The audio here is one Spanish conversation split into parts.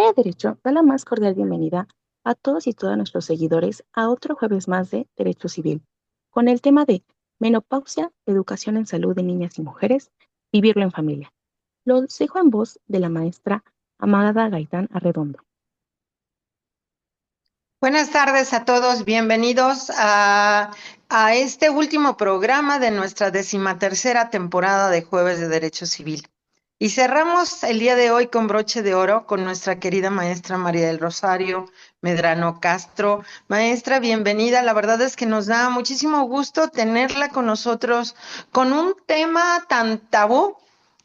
Secretaria de Derecho da la más cordial bienvenida a todos y todas nuestros seguidores a otro jueves más de Derecho Civil, con el tema de menopausia, educación en salud de niñas y mujeres, vivirlo en familia. Lo dejo en voz de la maestra Amada Gaitán Arredondo. Buenas tardes a todos, bienvenidos a este último programa de nuestra 13ª temporada de Jueves de Derecho Civil. Y cerramos el día de hoy con broche de oro con nuestra querida maestra María del Rosario Medrano Castro. Maestra, bienvenida. La verdad es que nos da muchísimo gusto tenerla con nosotros con un tema tan tabú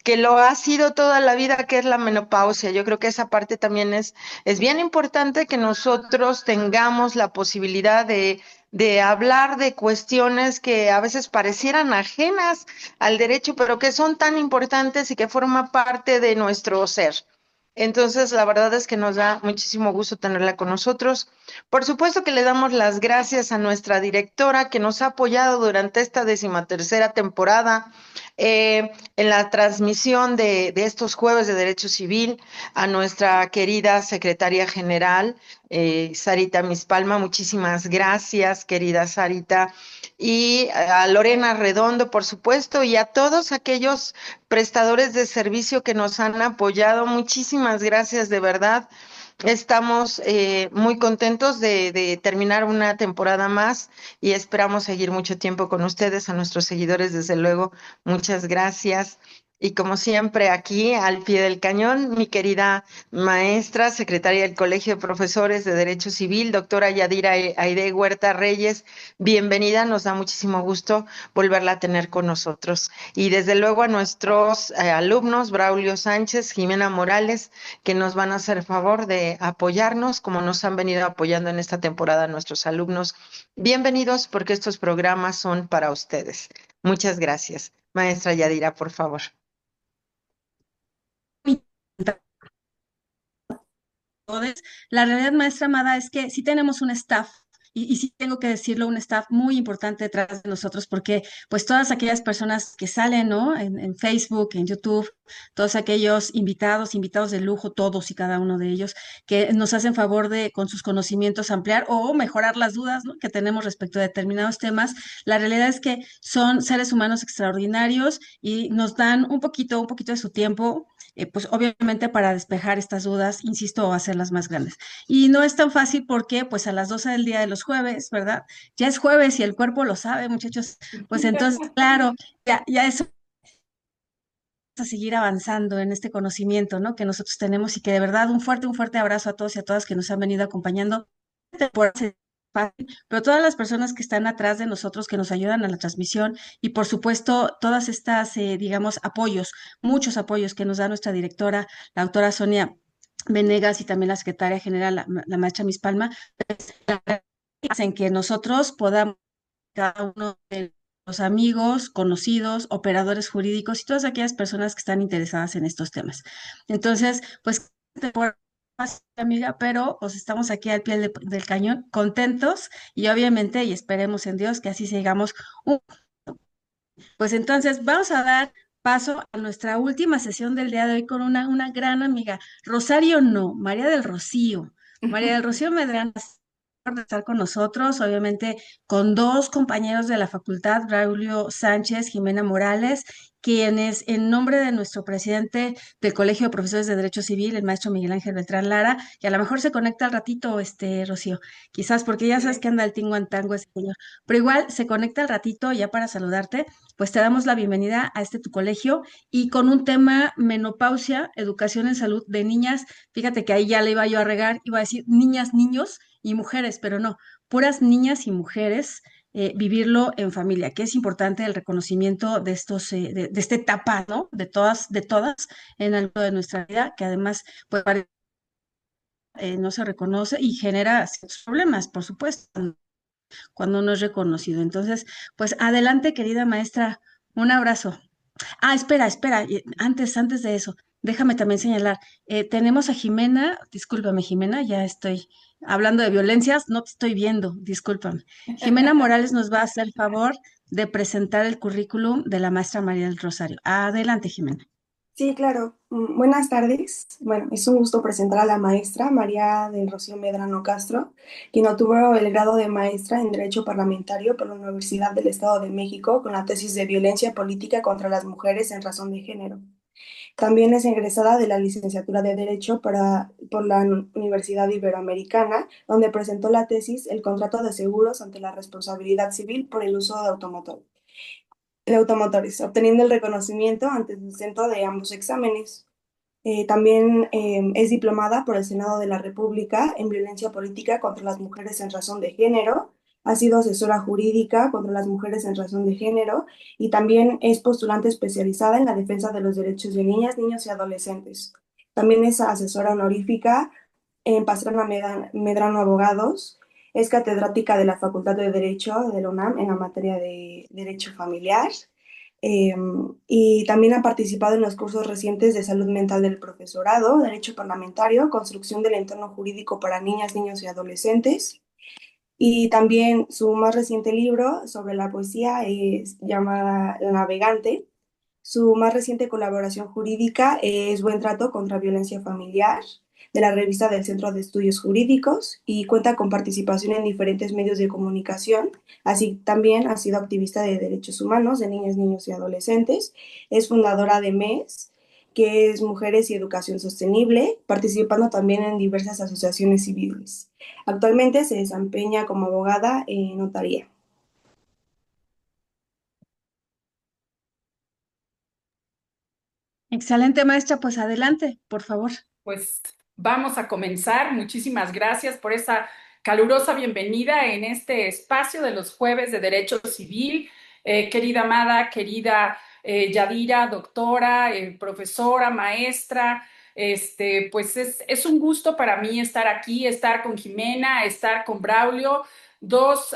que lo ha sido toda la vida, que es la menopausia. Yo creo que esa parte también es bien importante que nosotros tengamos la posibilidad de hablar de cuestiones que a veces parecieran ajenas al derecho, pero que son tan importantes y que forman parte de nuestro ser. Entonces, la verdad es que nos da muchísimo gusto tenerla con nosotros. Por supuesto que le damos las gracias a nuestra directora que nos ha apoyado durante esta 13ª temporada en la transmisión de estos jueves de Derecho Civil, a nuestra querida secretaria general, Sarita Mispalma. Muchísimas gracias, querida Sarita, y a Lorena Redondo, por supuesto, y a todos aquellos prestadores de servicio que nos han apoyado. Muchísimas gracias, de verdad. Estamos muy contentos de terminar una temporada más y esperamos seguir mucho tiempo con ustedes, a nuestros seguidores, desde luego, muchas gracias. Y como siempre, aquí al pie del cañón, mi querida maestra, secretaria del Colegio de Profesores de Derecho Civil, doctora Yadira Aide Huerta Reyes, bienvenida, nos da muchísimo gusto volverla a tener con nosotros. Y desde luego a nuestros alumnos, Braulio Sánchez, Jimena Morales, que nos van a hacer favor de apoyarnos, como nos han venido apoyando en esta temporada nuestros alumnos. Bienvenidos, porque estos programas son para ustedes. Muchas gracias. Maestra Yadira, por favor. La realidad, maestra Amada, es que sí tenemos un staff, y sí tengo que decirlo, un staff muy importante detrás de nosotros, porque pues todas aquellas personas que salen, ¿no? En Facebook, en YouTube, todos aquellos invitados de lujo, todos y cada uno de ellos, que nos hacen favor de, con sus conocimientos, ampliar o mejorar las dudas, ¿no?, que tenemos respecto a determinados temas. La realidad es que son seres humanos extraordinarios y nos dan un poquito de su tiempo, pues obviamente para despejar estas dudas, insisto, o hacerlas más grandes. Y no es tan fácil porque pues a las 12 del día de los jueves, ¿verdad? Ya es jueves y el cuerpo lo sabe, muchachos. Pues entonces, claro, ya eso a seguir avanzando en este conocimiento, ¿no?, que nosotros tenemos, y que de verdad un fuerte abrazo a todos y a todas que nos han venido acompañando. Pero todas las personas que están atrás de nosotros, que nos ayudan a la transmisión, y por supuesto todas estas, digamos, apoyos, muchos apoyos que nos da nuestra directora, la autora Sonia Venegas, y también la secretaria general, la maestra Miss Palma, hacen que nosotros podamos, cada uno de los amigos, conocidos, operadores jurídicos y todas aquellas personas que están interesadas en estos temas. Entonces, pues, amiga, pero pues estamos aquí al pie del cañón, contentos, y obviamente, y esperemos en Dios que así sigamos. Pues entonces vamos a dar paso a nuestra última sesión del día de hoy con una gran amiga, Rosario no, María del Rocío. María del Rocío Medrano de estar con nosotros, obviamente con dos compañeros de la facultad, Braulio Sánchez, Jimena Morales, quienes en nombre de nuestro presidente del Colegio de Profesores de Derecho Civil, el maestro Miguel Ángel Beltrán Lara, que a lo mejor se conecta al ratito, Rocío, quizás porque ya sabes que anda el tingo en tango ese señor, pero igual se conecta al ratito ya para saludarte. Pues te damos la bienvenida a tu colegio, y con un tema: menopausia, educación en salud de niñas. Fíjate que ahí ya le iba yo a regar, iba a decir niñas, niños y mujeres, pero no, puras niñas y mujeres. Vivirlo en familia, que es importante el reconocimiento de estos, de esta etapa, ¿no? De todas, en algo de nuestra vida, que además, pues, no se reconoce y genera ciertos problemas, por supuesto, cuando no es reconocido. Entonces, pues adelante, querida maestra, un abrazo. Ah, espera, antes de eso, déjame también señalar, tenemos a Jimena, discúlpame, Jimena, ya estoy hablando de violencias, no te estoy viendo, discúlpame. Jimena Morales nos va a hacer el favor de presentar el currículum de la maestra María del Rosario. Adelante, Jimena. Sí, claro. Buenas tardes. Bueno, es un gusto presentar a la maestra María del Rocío Medrano Castro, quien obtuvo el grado de maestra en Derecho Parlamentario por la Universidad del Estado de México con la tesis de Violencia Política contra las Mujeres en Razón de Género. También es egresada de la licenciatura de Derecho por la Universidad Iberoamericana, donde presentó la tesis El contrato de seguros ante la responsabilidad civil por el uso de automotores, obteniendo el reconocimiento ante el centro de ambos exámenes. También es diplomada por el Senado de la República en violencia política contra las mujeres en razón de género. Ha sido asesora jurídica contra las mujeres en razón de género y también es postulante especializada en la defensa de los derechos de niñas, niños y adolescentes. También es asesora honorífica en Medrano Abogados. Es catedrática de la Facultad de Derecho de la UNAM en la materia de Derecho Familiar. Eh, y también ha participado en los cursos recientes de salud mental del profesorado, derecho parlamentario, construcción del entorno jurídico para niñas, niños y adolescentes. Y también su más reciente libro sobre la poesía es llamada La Navegante. Su más reciente colaboración jurídica es Buen Trato contra Violencia Familiar, de la revista del Centro de Estudios Jurídicos, y cuenta con participación en diferentes medios de comunicación. Así también ha sido activista de derechos humanos de niñas, niños y adolescentes. Es fundadora de MES, que es Mujeres y Educación Sostenible, participando también en diversas asociaciones civiles. Actualmente se desempeña como abogada en notaría. Excelente, maestra, pues adelante, por favor. Pues vamos a comenzar. Muchísimas gracias por esa calurosa bienvenida en este espacio de los jueves de Derecho Civil. Querida Amada, querida Yadira, doctora, profesora, maestra, pues es un gusto para mí estar aquí, estar con Jimena, estar con Braulio, dos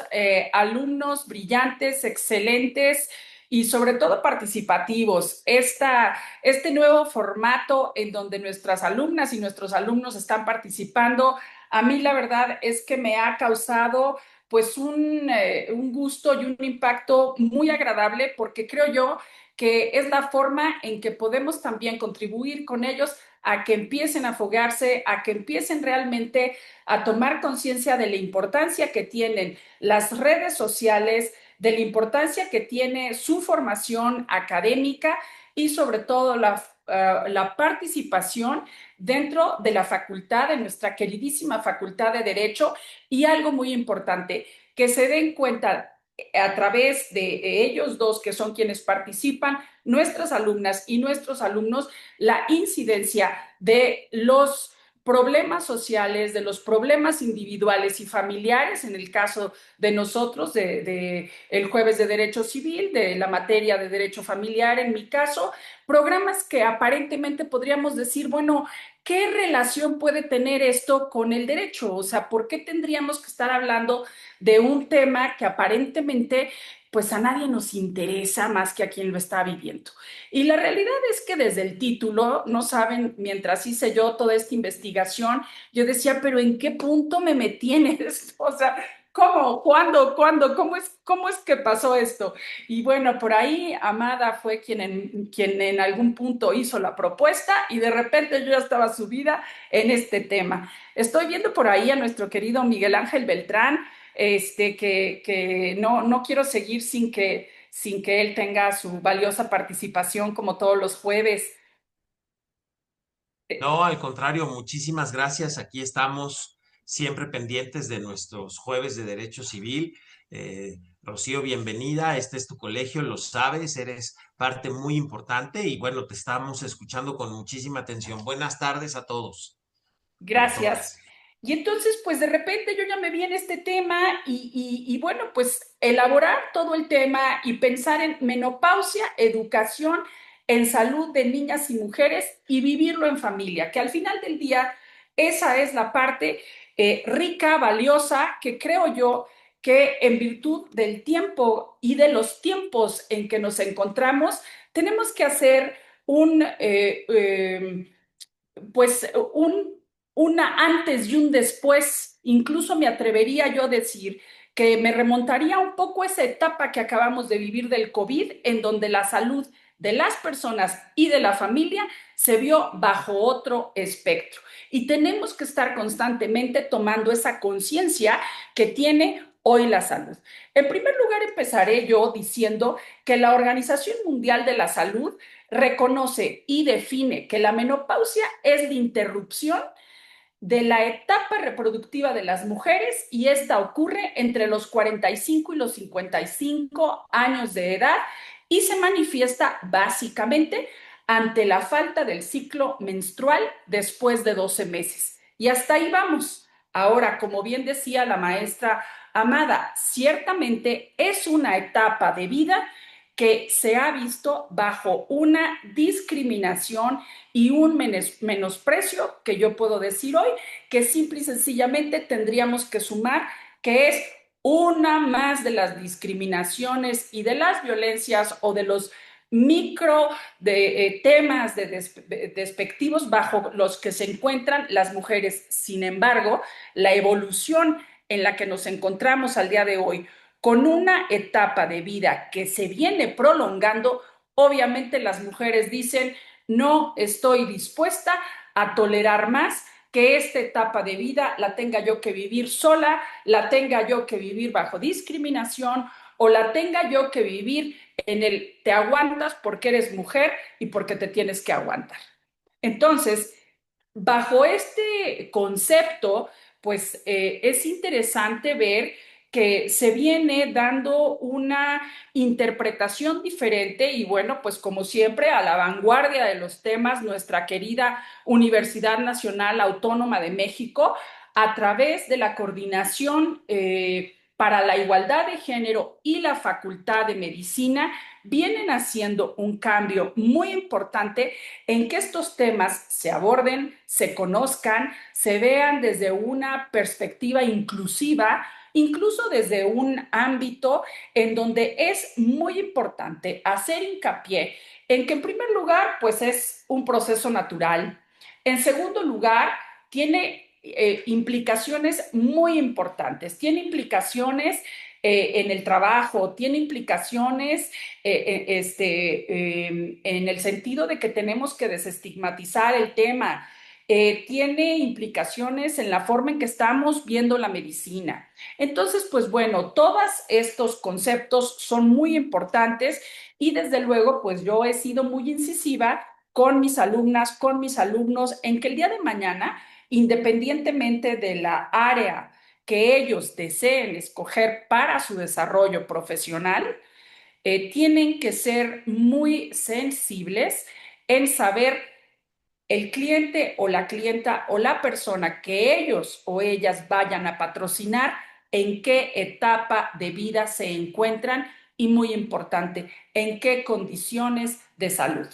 alumnos brillantes, excelentes y sobre todo participativos. Este nuevo formato en donde nuestras alumnas y nuestros alumnos están participando, a mí la verdad es que me ha causado pues un gusto y un impacto muy agradable porque creo yo que es la forma en que podemos también contribuir con ellos a que empiecen a foguearse, a que empiecen realmente a tomar conciencia de la importancia que tienen las redes sociales, de la importancia que tiene su formación académica y sobre todo la participación dentro de la facultad, de nuestra queridísima Facultad de Derecho, y algo muy importante, que se den cuenta a través de ellos dos, que son quienes participan, nuestras alumnas y nuestros alumnos, la incidencia de los problemas sociales, de los problemas individuales y familiares, en el caso de nosotros, de el jueves de Derecho Civil, de la materia de Derecho Familiar, en mi caso, programas que aparentemente podríamos decir, bueno, ¿qué relación puede tener esto con el derecho? O sea, ¿por qué tendríamos que estar hablando de un tema que aparentemente pues a nadie nos interesa más que a quien lo está viviendo? Y la realidad es que desde el título, no saben, mientras hice yo toda esta investigación, yo decía, pero ¿en qué punto me metí en esto? O sea, ¿cómo? ¿Cuándo? ¿Cuándo? ¿Cómo es que pasó esto? Y bueno, por ahí Amada fue quien en algún punto hizo la propuesta y de repente yo ya estaba subida en este tema. Estoy viendo por ahí a nuestro querido Miguel Ángel Beltrán, que no quiero seguir sin que él tenga su valiosa participación como todos los jueves. No, al contrario, muchísimas gracias. Aquí estamos siempre pendientes de nuestros jueves de Derecho Civil. Rocío, bienvenida. Este es tu colegio, lo sabes, eres parte muy importante y bueno, te estamos escuchando con muchísima atención. Buenas tardes a todos y a Gracias. todas. Y entonces, pues de repente yo ya me vi en este tema y bueno, pues elaborar todo el tema y pensar en menopausia, educación en salud de niñas y mujeres y vivirlo en familia, que al final del día esa es la parte rica, valiosa, que creo yo que en virtud del tiempo y de los tiempos en que nos encontramos, tenemos que hacer pues una antes y un después. Incluso me atrevería yo a decir que me remontaría un poco a esa etapa que acabamos de vivir del COVID, en donde la salud de las personas y de la familia se vio bajo otro espectro. Y tenemos que estar constantemente tomando esa conciencia que tiene hoy la salud. En primer lugar, empezaré yo diciendo que la Organización Mundial de la Salud reconoce y define que la menopausia es la interrupción de la etapa reproductiva de las mujeres y esta ocurre entre los 45 y los 55 años de edad y se manifiesta básicamente ante la falta del ciclo menstrual después de 12 meses. Y hasta ahí vamos. Ahora, como bien decía la maestra Amada, ciertamente es una etapa de vida que se ha visto bajo una discriminación y un menosprecio que yo puedo decir hoy que simple y sencillamente tendríamos que sumar que es una más de las discriminaciones y de las violencias o de los micro temas despectivos bajo los que se encuentran las mujeres. Sin embargo, la evolución en la que nos encontramos al día de hoy, con una etapa de vida que se viene prolongando, obviamente las mujeres dicen, no estoy dispuesta a tolerar más que esta etapa de vida la tenga yo que vivir sola, la tenga yo que vivir bajo discriminación o la tenga yo que vivir en el te aguantas porque eres mujer y porque te tienes que aguantar. Entonces, bajo este concepto, pues es interesante ver que se viene dando una interpretación diferente y bueno, pues como siempre, a la vanguardia de los temas, nuestra querida Universidad Nacional Autónoma de México, a través de la coordinación para la igualdad de género y la Facultad de Medicina, vienen haciendo un cambio muy importante en que estos temas se aborden, se conozcan, se vean desde una perspectiva inclusiva, incluso desde un ámbito en donde es muy importante hacer hincapié en que en primer lugar, pues es un proceso natural. En segundo lugar, tiene implicaciones muy importantes, tiene implicaciones en el trabajo, tiene implicaciones en el sentido de que tenemos que desestigmatizar el tema, tiene implicaciones en la forma en que estamos viendo la medicina. Entonces, pues bueno, todos estos conceptos son muy importantes y desde luego, pues yo he sido muy incisiva con mis alumnas, con mis alumnos, en que el día de mañana, independientemente de la área que ellos deseen escoger para su desarrollo profesional, tienen que ser muy sensibles en saber el cliente o la clienta o la persona que ellos o ellas vayan a patrocinar, en qué etapa de vida se encuentran y muy importante, en qué condiciones de salud.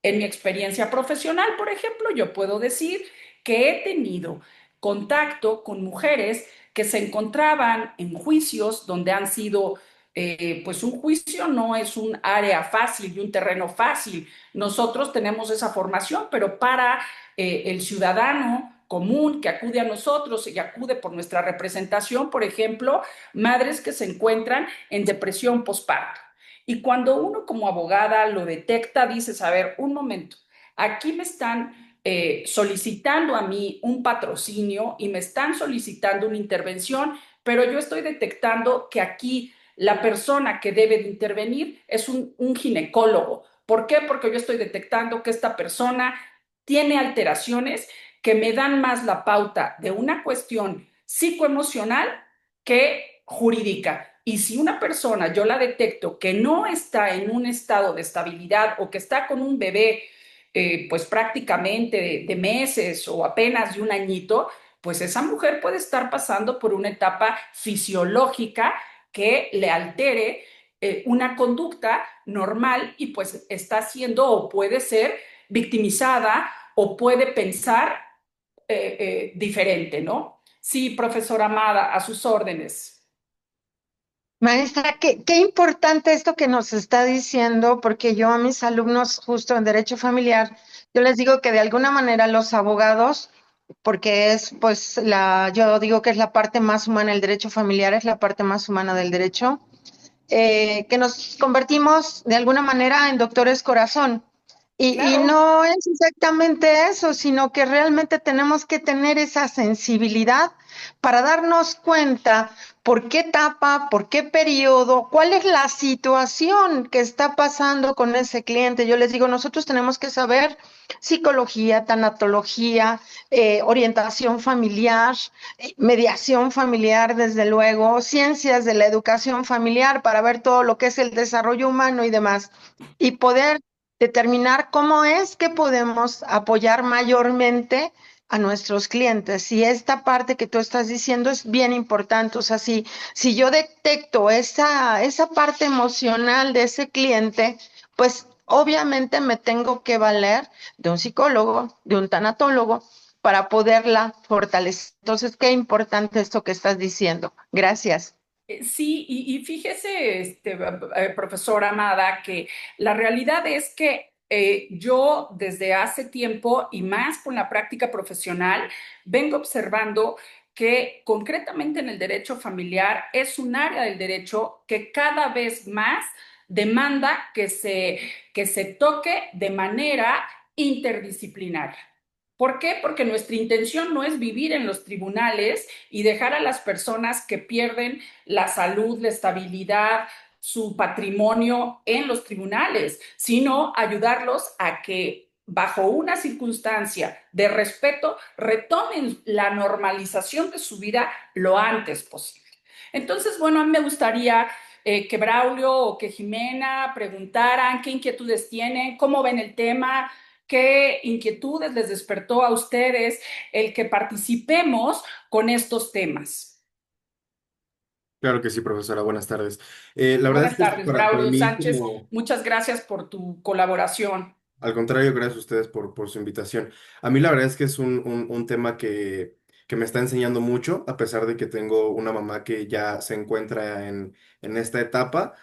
En mi experiencia profesional, por ejemplo, yo puedo decir que he tenido contacto con mujeres que se encontraban en juicios donde han sido, pues un juicio no es un área fácil y un terreno fácil. Nosotros tenemos esa formación, pero para el ciudadano común que acude a nosotros y acude por nuestra representación, por ejemplo, madres que se encuentran en depresión postparto. Y cuando uno como abogada lo detecta, dices, a ver, un momento, aquí me están solicitando a mí un patrocinio y me están solicitando una intervención, pero yo estoy detectando que aquí la persona que debe de intervenir es un ginecólogo. ¿Por qué? Porque yo estoy detectando que esta persona tiene alteraciones que me dan más la pauta de una cuestión psicoemocional que jurídica. Y si una persona yo la detecto que no está en un estado de estabilidad o que está con un bebé, pues prácticamente de meses o apenas de un añito, pues esa mujer puede estar pasando por una etapa fisiológica que le altere una conducta normal y pues está siendo o puede ser victimizada o puede pensar diferente, ¿no? Sí, profesora Amada, a sus órdenes. Maestra, qué importante esto que nos está diciendo, porque yo a mis alumnos justo en derecho familiar, yo les digo que de alguna manera los abogados, porque es pues yo digo que es la parte más humana, el derecho familiar es la parte más humana del derecho, que nos convertimos de alguna manera en doctores corazón. Y Claro. no es exactamente eso, sino que realmente tenemos que tener esa sensibilidad para darnos cuenta por qué etapa, por qué periodo, cuál es la situación que está pasando con ese cliente. Yo les digo, nosotros tenemos que saber psicología, tanatología, orientación familiar, mediación familiar, desde luego, ciencias de la educación familiar para ver todo lo que es el desarrollo humano y demás, y poder determinar cómo es que podemos apoyar mayormente a nuestros clientes. Y esta parte que tú estás diciendo es bien importante. O sea, si yo detecto esa parte emocional de ese cliente, pues obviamente me tengo que valer de un psicólogo, de un tanatólogo, para poderla fortalecer. Entonces, qué importante esto que estás diciendo. Gracias. Sí, y fíjese, profesora Amada, que la realidad es que yo desde hace tiempo y más con la práctica profesional vengo observando que concretamente en el derecho familiar es un área del derecho que cada vez más demanda que se toque de manera interdisciplinaria. ¿Por qué? Porque nuestra intención no es vivir en los tribunales y dejar a las personas que pierden la salud, la estabilidad, su patrimonio en los tribunales, sino ayudarlos a que bajo una circunstancia de respeto retomen la normalización de su vida lo antes posible. Entonces, bueno, a mí me gustaría que Braulio o que Jimena preguntaran qué inquietudes tienen, cómo ven el tema, qué inquietudes les despertó a ustedes el que participemos con estos temas. Claro que sí, profesora. Buenas tardes. La verdad es Buenas que tardes, para Braulio mí, Sánchez. como, Muchas gracias por tu colaboración. al contrario, gracias a ustedes por su invitación. A mí la verdad es que es un tema que me está enseñando mucho, a pesar de que tengo una mamá que ya se encuentra en esta etapa.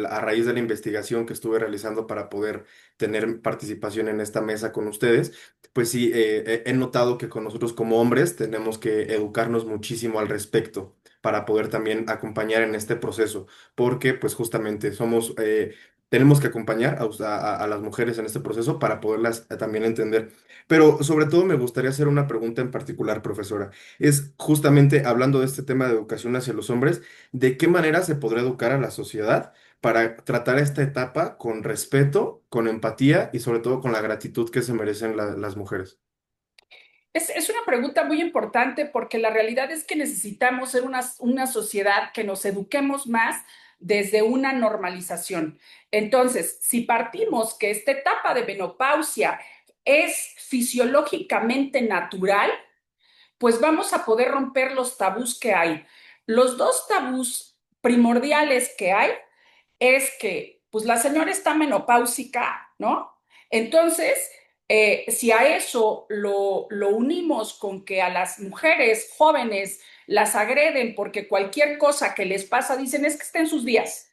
A raíz de la investigación que estuve realizando para poder tener participación en esta mesa con ustedes, pues sí, he notado que con nosotros como hombres tenemos que educarnos muchísimo al respecto para poder también acompañar en este proceso, porque pues justamente tenemos que acompañar a las mujeres en este proceso para poderlas también entender. Pero sobre todo me gustaría hacer una pregunta en particular, profesora. Es justamente hablando de este tema de educación hacia los hombres, ¿de qué manera se podrá educar a la sociedad para tratar esta etapa con respeto, con empatía y sobre todo con la gratitud que se merecen las mujeres? Es una pregunta muy importante porque la realidad es que necesitamos ser una sociedad que nos eduquemos más desde una normalización. Entonces, si partimos que esta etapa de menopausia es fisiológicamente natural, pues vamos a poder romper los tabús que hay. Los dos tabús primordiales que hay es que, pues la señora está menopáusica, ¿no? Entonces, si a eso lo unimos con que a las mujeres jóvenes las agreden porque cualquier cosa que les pasa dicen es que está en sus días.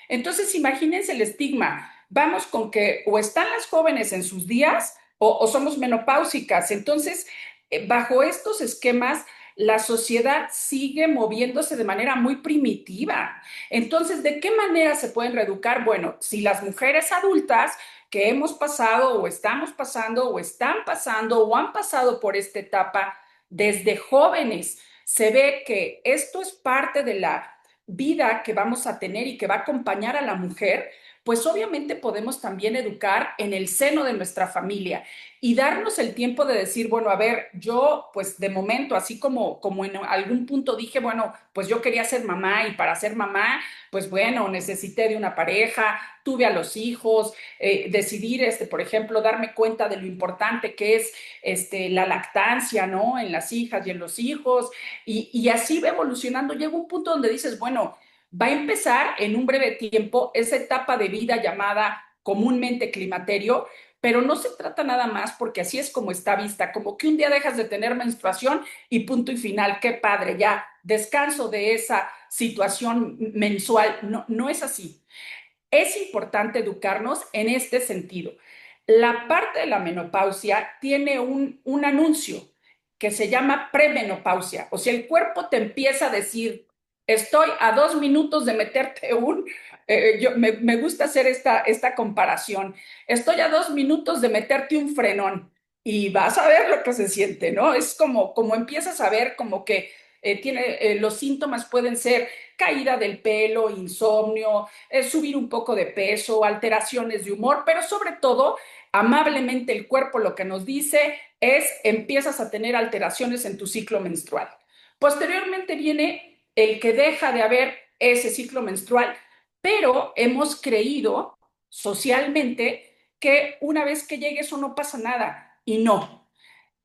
Entonces, imagínense el estigma. Vamos con que o están las jóvenes en sus días o somos menopáusicas. Entonces, bajo estos esquemas, la sociedad sigue moviéndose de manera muy primitiva. Entonces, ¿de qué manera se pueden reeducar? Bueno, si las mujeres adultas que hemos pasado o estamos pasando o están pasando o han pasado por esta etapa desde jóvenes, se ve que esto es parte de la vida que vamos a tener y que va a acompañar a la mujer, pues obviamente podemos también educar en el seno de nuestra familia y darnos el tiempo de decir, bueno, a ver, yo pues de momento, así como en algún punto dije, bueno, pues yo quería ser mamá y para ser mamá, pues bueno, necesité de una pareja, tuve a los hijos, decidir, por ejemplo, darme cuenta de lo importante que es la lactancia, ¿no? En las hijas y en los hijos, y así va evolucionando. Llega un punto donde dices, bueno, va a empezar en un breve tiempo esa etapa de vida llamada comúnmente climaterio, pero no se trata nada más porque así es como está vista, como que un día dejas de tener menstruación y punto y final, qué padre, ya descanso de esa situación mensual. No, no es así. Es importante educarnos en este sentido. La parte de la menopausia tiene un anuncio que se llama premenopausia. O sea, el cuerpo te empieza a decir, Estoy a 2 minutos de meterte me gusta hacer esta comparación. Estoy a 2 minutos de meterte un frenón y vas a ver lo que se siente, ¿no? Es como empiezas a ver como que los síntomas pueden ser caída del pelo, insomnio, subir un poco de peso, alteraciones de humor, pero sobre todo, amablemente el cuerpo lo que nos dice es empiezas a tener alteraciones en tu ciclo menstrual. Posteriormente viene el que deja de haber ese ciclo menstrual, pero hemos creído socialmente que una vez que llegue eso no pasa nada. Y no.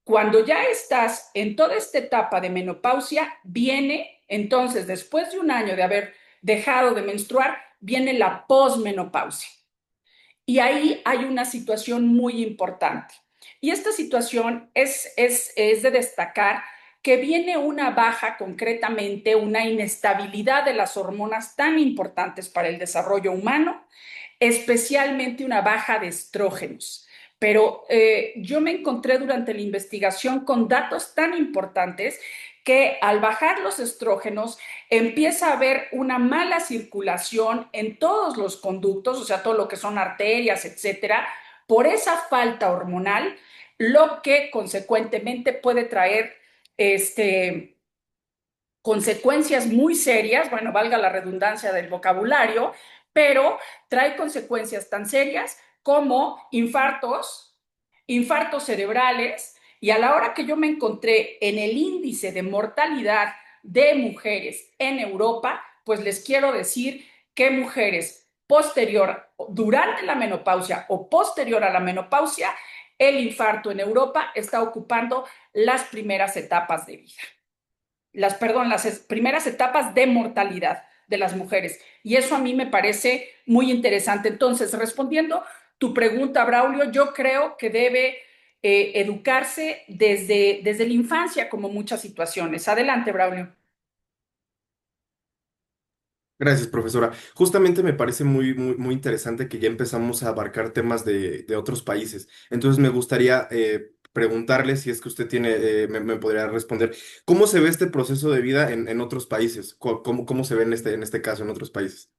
Cuando ya estás en toda esta etapa de menopausia, viene entonces, después de un año de haber dejado de menstruar, viene la posmenopausia. Y ahí hay una situación muy importante. Y esta situación es de destacar que viene una baja, concretamente una inestabilidad de las hormonas tan importantes para el desarrollo humano, especialmente una baja de estrógenos. Pero yo me encontré durante la investigación con datos tan importantes que al bajar los estrógenos empieza a haber una mala circulación en todos los conductos, o sea, todo lo que son arterias, etcétera, por esa falta hormonal, lo que consecuentemente puede traer consecuencias muy serias, bueno, valga la redundancia del vocabulario, pero trae consecuencias tan serias como infartos cerebrales, y a la hora que yo me encontré en el índice de mortalidad de mujeres en Europa, pues les quiero decir que mujeres durante la menopausia o posterior a la menopausia, el infarto en Europa está ocupando las primeras etapas de vida. Las primeras etapas de mortalidad de las mujeres. Y eso a mí me parece muy interesante. Entonces, respondiendo tu pregunta, Braulio, yo creo que debe educarse desde la infancia, como muchas situaciones. Adelante, Braulio. Gracias, profesora. Justamente me parece muy interesante que ya empezamos a abarcar temas de otros países. Entonces me gustaría preguntarle si es que usted tiene, me podría responder, ¿cómo se ve este proceso de vida en otros países? ¿Cómo se ve en este caso en otros países?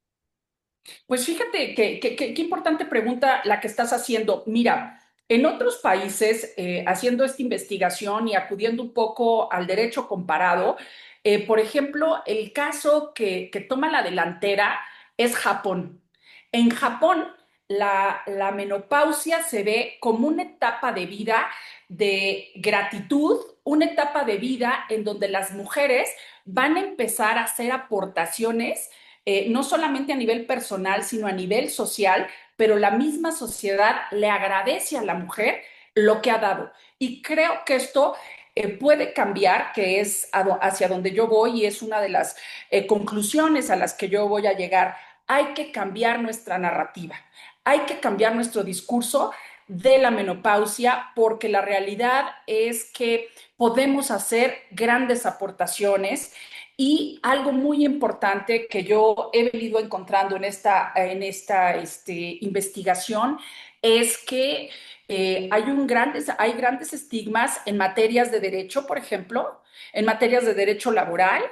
Pues fíjate qué importante pregunta la que estás haciendo. Mira, en otros países, haciendo esta investigación y acudiendo un poco al derecho comparado, por ejemplo, el caso que toma la delantera es Japón. En Japón, la menopausia se ve como una etapa de vida de gratitud, una etapa de vida en donde las mujeres van a empezar a hacer aportaciones no solamente a nivel personal, sino a nivel social, pero la misma sociedad le agradece a la mujer lo que ha dado. Y creo que esto puede cambiar, que es hacia donde yo voy y es una de las conclusiones a las que yo voy a llegar. Hay que cambiar nuestra narrativa, hay que cambiar nuestro discurso de la menopausia, porque la realidad es que podemos hacer grandes aportaciones. Y algo muy importante que yo he venido encontrando en esta investigación es que hay grandes estigmas en materias de derecho, por ejemplo, en materias de derecho laboral,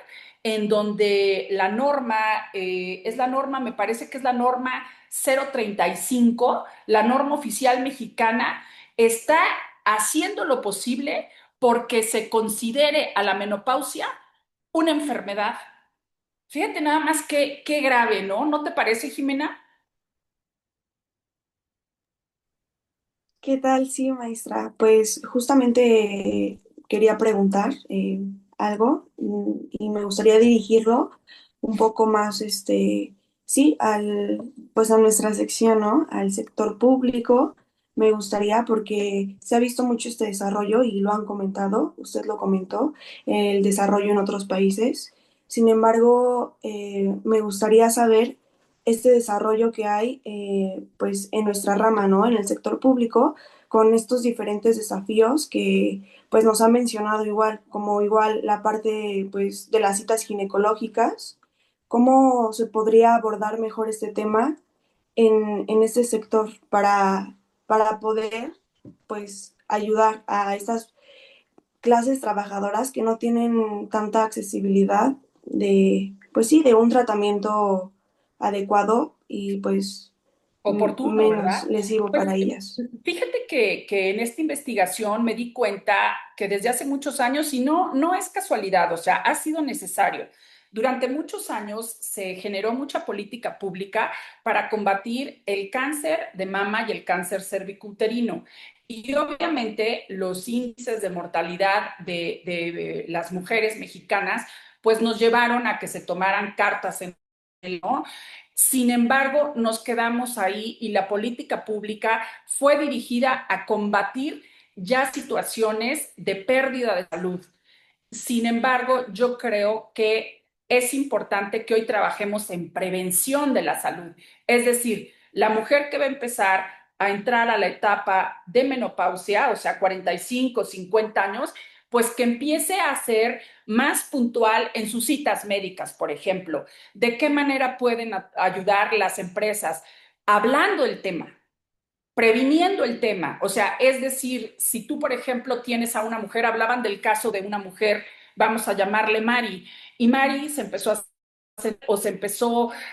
en donde la norma me parece que es la norma 035, la norma oficial mexicana, está haciendo lo posible porque se considere a la menopausia una enfermedad. Fíjate nada más qué grave, ¿no? ¿No te parece, Jimena? ¿Qué tal? Sí, maestra. Pues justamente quería preguntar algo y me gustaría dirigirlo un poco más, sí, pues a nuestra sección, ¿no? Al sector público. Me gustaría porque se ha visto mucho este desarrollo y lo han comentado, usted lo comentó, el desarrollo en otros países. Sin embargo, me gustaría saber este desarrollo que hay pues en nuestra rama, ¿no? En el sector público, con estos diferentes desafíos que pues nos ha mencionado igual, como igual la parte pues de las citas ginecológicas, ¿cómo se podría abordar mejor este tema en este sector para poder pues ayudar a estas clases trabajadoras que no tienen tanta accesibilidad pues sí, de un tratamiento adecuado y pues Oportuno, menos ¿verdad? lesivo Pues para ellas. fíjate que en esta investigación me di cuenta que desde hace muchos años, y no es casualidad, o sea, ha sido necesario. Durante muchos años se generó mucha política pública para combatir el cáncer de mama y el cáncer cervicuterino. Y obviamente los índices de mortalidad de las mujeres mexicanas, pues nos llevaron a que se tomaran cartas en el, ¿no? Sin embargo, nos quedamos ahí y la política pública fue dirigida a combatir ya situaciones de pérdida de salud. Sin embargo, yo creo que es importante que hoy trabajemos en prevención de la salud. Es decir, la mujer que va a empezar a entrar a la etapa de menopausia, o sea, 45, 50 años, pues que empiece a ser más puntual en sus citas médicas, por ejemplo. ¿De qué manera pueden ayudar las empresas? Hablando el tema, previniendo el tema. O sea, es decir, si tú, por ejemplo, tienes a una mujer, hablaban del caso de una mujer, vamos a llamarle Mari, y Mari se empezó a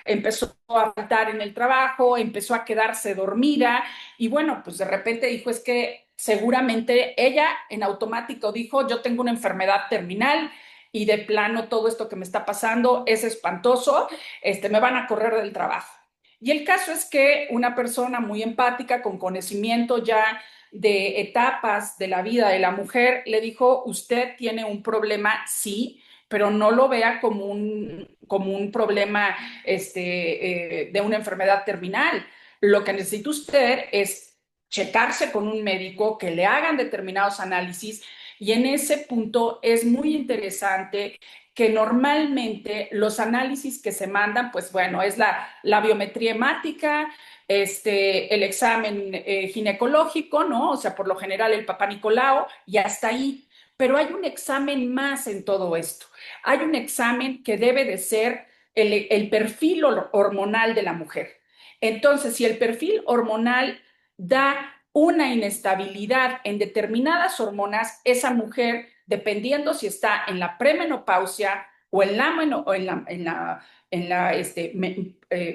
empezó a faltar en el trabajo, empezó a quedarse dormida y bueno, pues de repente dijo, es que seguramente ella en automático dijo, yo tengo una enfermedad terminal y de plano todo esto que me está pasando es espantoso, me van a correr del trabajo. Y el caso es que una persona muy empática, con conocimiento ya de etapas de la vida de la mujer, le dijo, usted tiene un problema, sí, pero no lo vea como un problema de una enfermedad terminal. Lo que necesita usted es checarse con un médico, que le hagan determinados análisis y en ese punto es muy interesante que normalmente los análisis que se mandan, pues bueno, es la biometría hemática, el examen ginecológico, ¿no? O sea, por lo general el Papá Nicolau y hasta ahí. Pero hay un examen más en todo esto. Hay un examen que debe de ser el perfil hormonal de la mujer. Entonces, si el perfil hormonal da una inestabilidad en determinadas hormonas, esa mujer, dependiendo si está en la premenopausia o en la,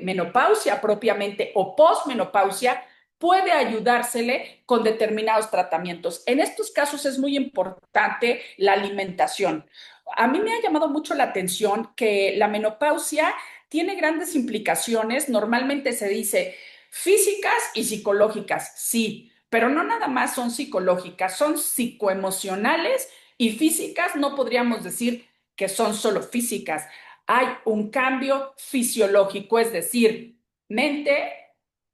menopausia propiamente o posmenopausia, puede ayudársele con determinados tratamientos. En estos casos es muy importante la alimentación. A mí me ha llamado mucho la atención que la menopausia tiene grandes implicaciones. Normalmente se dice físicas y psicológicas, sí, pero no nada más son psicológicas, son psicoemocionales y físicas. No podríamos decir que son solo físicas. Hay un cambio fisiológico, es decir, mente,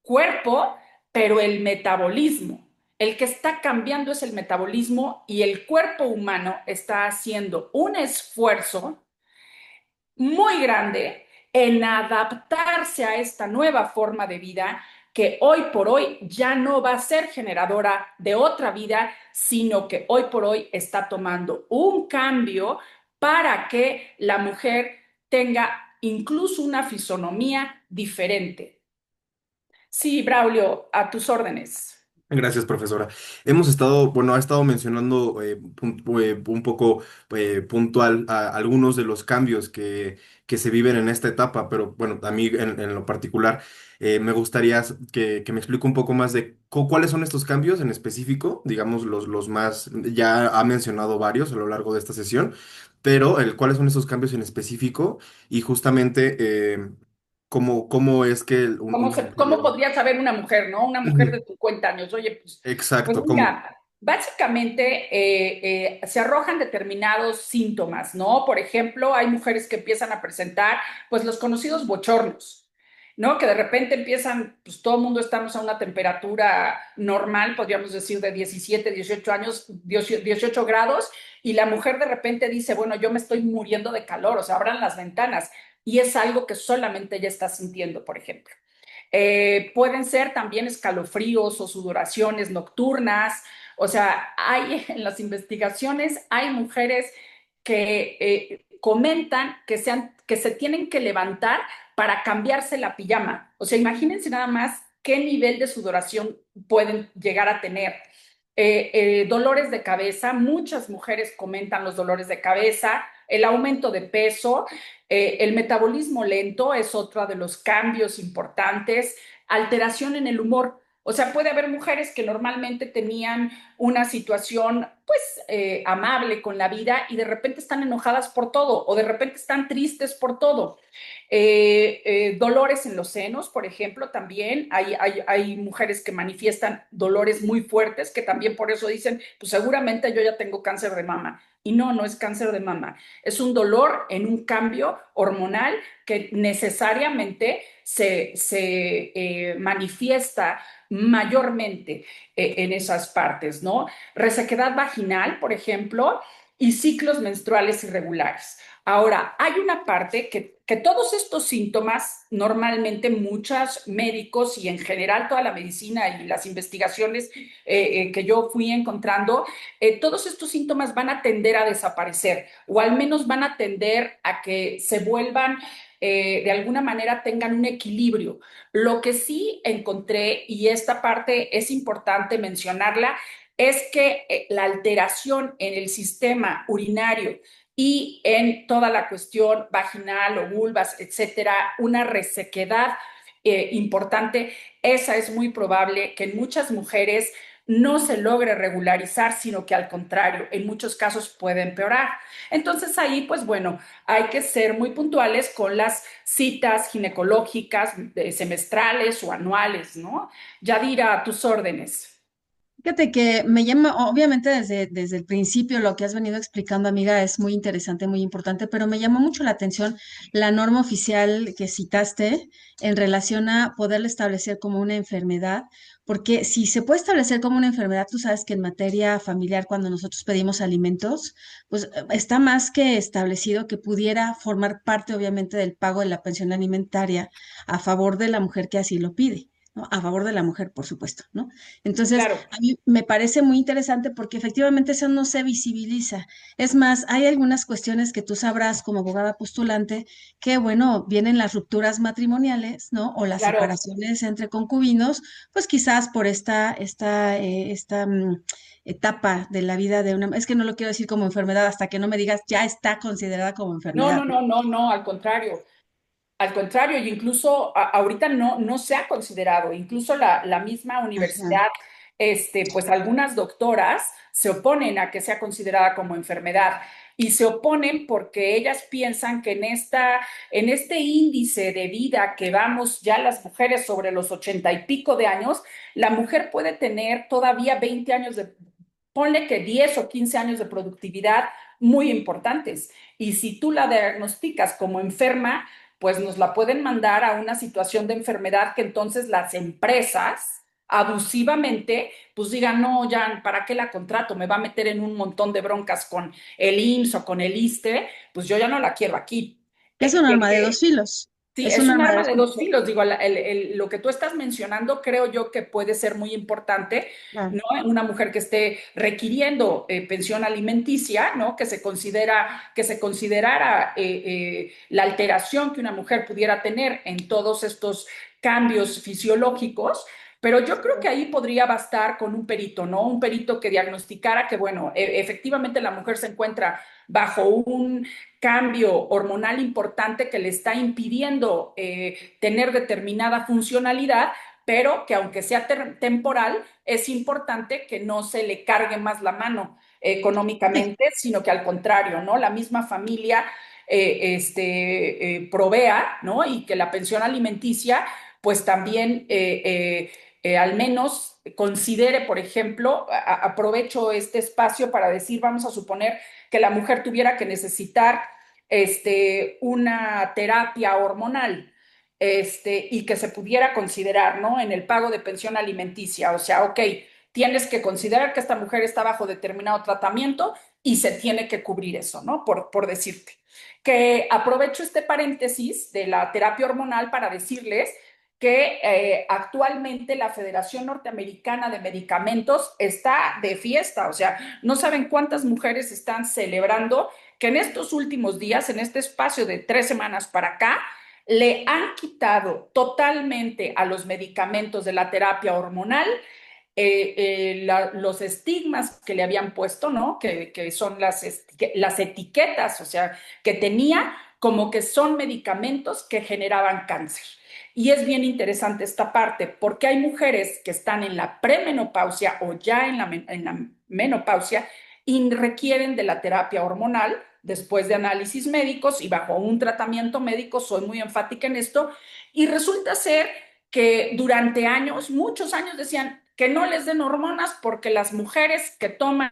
cuerpo, pero el metabolismo. El que está cambiando es el metabolismo y el cuerpo humano está haciendo un esfuerzo muy grande en adaptarse a esta nueva forma de vida que hoy por hoy ya no va a ser generadora de otra vida, sino que hoy por hoy está tomando un cambio para que la mujer tenga incluso una fisonomía diferente. Sí, Braulio, a tus órdenes. Gracias, profesora. Hemos estado, bueno, ha estado mencionando un poco puntual algunos de los cambios que se viven en esta etapa, pero bueno, a mí en lo particular me gustaría que me explique un poco más de cuáles son estos cambios en específico, digamos los más, ya ha mencionado varios a lo largo de esta sesión, pero cuáles son esos cambios en específico y justamente cómo es que una mujer ¿Cómo debe... podría saber una mujer, no? Una mujer de 50 años. Oye, pues Exacto, como... mira, básicamente se arrojan determinados síntomas, ¿no? Por ejemplo, hay mujeres que empiezan a presentar, pues, los conocidos bochornos, ¿no? Que de repente empiezan, pues todo el mundo estamos a una temperatura normal, podríamos decir de 17, 18 años, 18 grados, y la mujer de repente dice, bueno, yo me estoy muriendo de calor, o sea, abran las ventanas, y es algo que solamente ella está sintiendo, por ejemplo. Pueden ser también escalofríos o sudoraciones nocturnas. O sea, hay en las investigaciones, hay mujeres que comentan que se tienen que levantar para cambiarse la pijama. O sea, imagínense nada más qué nivel de sudoración pueden llegar a tener. Dolores de cabeza, muchas mujeres comentan los dolores de cabeza, el aumento de peso, el metabolismo lento es otro de los cambios importantes, alteración en el humor. O sea, puede haber mujeres que normalmente tenían una situación, pues, amable con la vida y de repente están enojadas por todo o de repente están tristes por todo. Dolores en los senos, por ejemplo, también hay mujeres que manifiestan dolores muy fuertes que también por eso dicen, pues seguramente yo ya tengo cáncer de mama. Y no, no es cáncer de mama, es un dolor en un cambio hormonal que necesariamente se manifiesta mayormente en esas partes, ¿no? Resequedad vaginal, por ejemplo, y ciclos menstruales irregulares. Ahora, hay una parte que todos estos síntomas, normalmente muchos médicos y en general toda la medicina y las investigaciones que yo fui encontrando, todos estos síntomas van a tender a desaparecer o al menos van a tender a que se vuelvan, de alguna manera tengan un equilibrio. Lo que sí encontré, y esta parte es importante mencionarla, es que la alteración en el sistema urinario y en toda la cuestión vaginal o vulvas, etcétera, una resequedad importante, esa es muy probable que en muchas mujeres no se logre regularizar, sino que al contrario, en muchos casos puede empeorar. Entonces ahí, pues bueno, hay que ser muy puntuales con las citas ginecológicas semestrales o anuales, ¿no? Yadira, a tus órdenes. Fíjate que me llama, obviamente desde el principio lo que has venido explicando, amiga, es muy interesante, muy importante, pero me llamó mucho la atención la norma oficial que citaste en relación a poderla establecer como una enfermedad, porque si se puede establecer como una enfermedad, tú sabes que en materia familiar, cuando nosotros pedimos alimentos, pues está más que establecido que pudiera formar parte, obviamente, del pago de la pensión alimentaria a favor de la mujer que así lo pide. ¿No? A favor de la mujer, por supuesto, ¿no? Entonces, Claro. a mí me parece muy interesante porque efectivamente eso no se visibiliza. Es más, hay algunas cuestiones que tú sabrás como abogada postulante que, bueno, vienen las rupturas matrimoniales, ¿no? O las Claro, separaciones entre concubinos, pues quizás por esta etapa de la vida de una... Es que no lo quiero decir como enfermedad hasta que no me digas ya está considerada como no, enfermedad, no, ¿no? no, no, no, al contrario, y incluso ahorita no se ha considerado, incluso la misma Ajá. universidad, pues algunas doctoras se oponen a que sea considerada como enfermedad y se oponen porque ellas piensan que en este índice de vida que vamos ya las mujeres sobre los 80 y pico de años, la mujer puede tener todavía 20 años ponle que 10 o 15 años de productividad muy importantes. Y si tú la diagnosticas como enferma, pues nos la pueden mandar a una situación de enfermedad que entonces las empresas abusivamente, pues digan, no, ya, ¿para qué la contrato? Me va a meter en un montón de broncas con el IMSS o con el ISSSTE, pues yo ya no la quiero aquí. Es un arma de dos filos. Sí, Es es un un arma de arma dos de filos. dos filos. Digo, lo que tú estás mencionando creo yo que puede ser muy importante, Ah, ¿no? Una mujer que esté requiriendo pensión alimenticia, ¿no? Que se considerara la alteración que una mujer pudiera tener en todos estos cambios fisiológicos. Pero yo creo que ahí podría bastar con un perito, ¿no? Un perito que diagnosticara que, bueno, efectivamente la mujer se encuentra bajo un cambio hormonal importante que le está impidiendo tener determinada funcionalidad, pero que aunque sea temporal, es importante que no se le cargue más la mano sí. económicamente, sino que al contrario, ¿no? La misma familia provea, ¿no? Y que la pensión alimenticia, pues también al menos considere, por ejemplo, aprovecho este espacio para decir, vamos a suponer que la mujer tuviera que necesitar una terapia hormonal y que se pudiera considerar, ¿no? En el pago de pensión alimenticia. O sea, ok, tienes que considerar que esta mujer está bajo determinado tratamiento y se tiene que cubrir eso, ¿no? Por decirte. Que aprovecho este paréntesis de la terapia hormonal para decirles que actualmente la Federación Norteamericana de Medicamentos está de fiesta, o sea, no saben cuántas mujeres están celebrando que en estos últimos días, en este espacio de 3 semanas para acá, le han quitado totalmente a los medicamentos de la terapia hormonal los estigmas que le habían puesto, ¿no? Que son las etiquetas, o sea, que tenía como que son medicamentos que generaban cáncer. Y es bien interesante esta parte, porque hay mujeres que están en la premenopausia o ya en la menopausia y requieren de la terapia hormonal después de análisis médicos y bajo un tratamiento médico, soy muy enfática en esto, y resulta ser que durante años, muchos años decían que no les den hormonas porque las mujeres que toman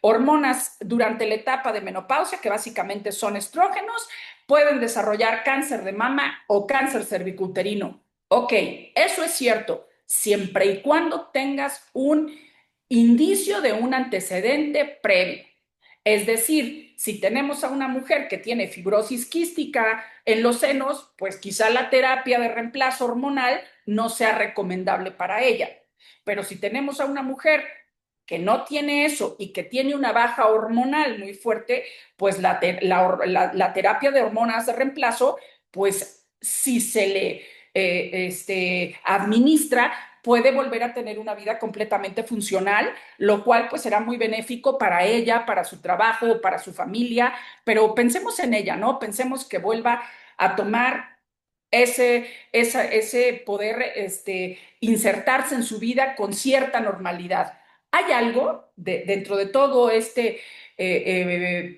hormonas durante la etapa de menopausia, que básicamente son estrógenos, pueden desarrollar cáncer de mama o cáncer cervicuterino. Ok, eso es cierto, siempre y cuando tengas un indicio de un antecedente previo. Es decir, si tenemos a una mujer que tiene fibrosis quística en los senos, pues quizá la terapia de reemplazo hormonal no sea recomendable para ella. Pero si tenemos a una mujer que no tiene eso y que tiene una baja hormonal muy fuerte, pues la terapia de hormonas de reemplazo, pues si se le administra, puede volver a tener una vida completamente funcional, lo cual pues será muy benéfico para ella, para su trabajo, para su familia, pero pensemos en ella, ¿no? Pensemos que vuelva a tomar ese poder insertarse en su vida con cierta normalidad. Hay algo dentro de todo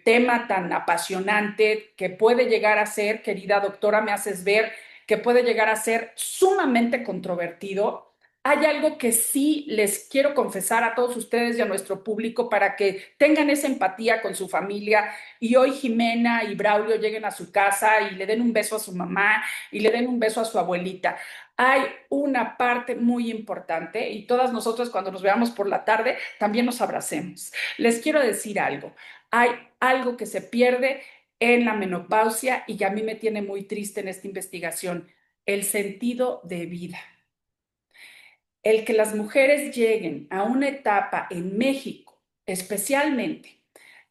tema tan apasionante que puede llegar a ser, querida doctora, me haces ver que puede llegar a ser sumamente controvertido. Hay algo que sí les quiero confesar a todos ustedes y a nuestro público para que tengan esa empatía con su familia y hoy Jimena y Braulio lleguen a su casa y le den un beso a su mamá y le den un beso a su abuelita. Hay una parte muy importante y todas nosotros cuando nos veamos por la tarde también nos abracemos. Les quiero decir algo. Hay algo que se pierde en la menopausia y que a mí me tiene muy triste en esta investigación, el sentido de vida. El que las mujeres lleguen a una etapa en México, especialmente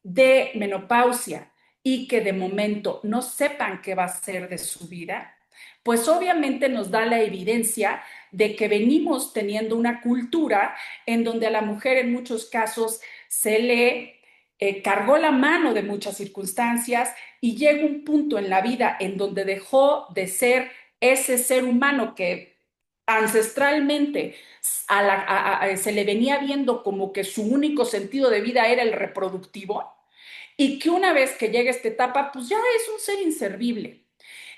de menopausia, y que de momento no sepan qué va a ser de su vida, pues obviamente nos da la evidencia de que venimos teniendo una cultura en donde a la mujer en muchos casos se le cargó la mano de muchas circunstancias y llega un punto en la vida en donde dejó de ser ese ser humano que ancestralmente se le venía viendo como que su único sentido de vida era el reproductivo y que una vez que llega a esta etapa, pues ya es un ser inservible.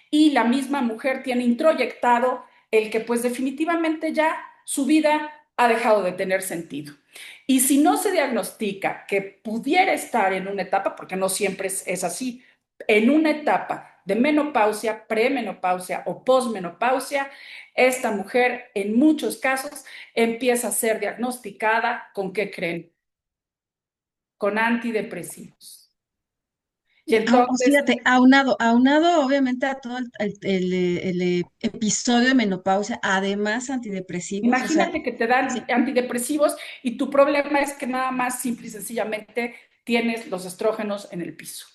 Y la misma mujer tiene introyectado el que pues definitivamente ya su vida ha dejado de tener sentido. Y si no se diagnostica que pudiera estar en una etapa, porque no siempre es así, en una etapa de menopausia, premenopausia o posmenopausia, esta mujer en muchos casos empieza a ser diagnosticada con ¿qué creen? Con antidepresivos. Y entonces, Fíjate, aunado obviamente a todo el episodio de menopausia, además antidepresivos, o sea, imagínate que te dan sí. antidepresivos y tu problema es que nada más simple y sencillamente tienes los estrógenos en el piso.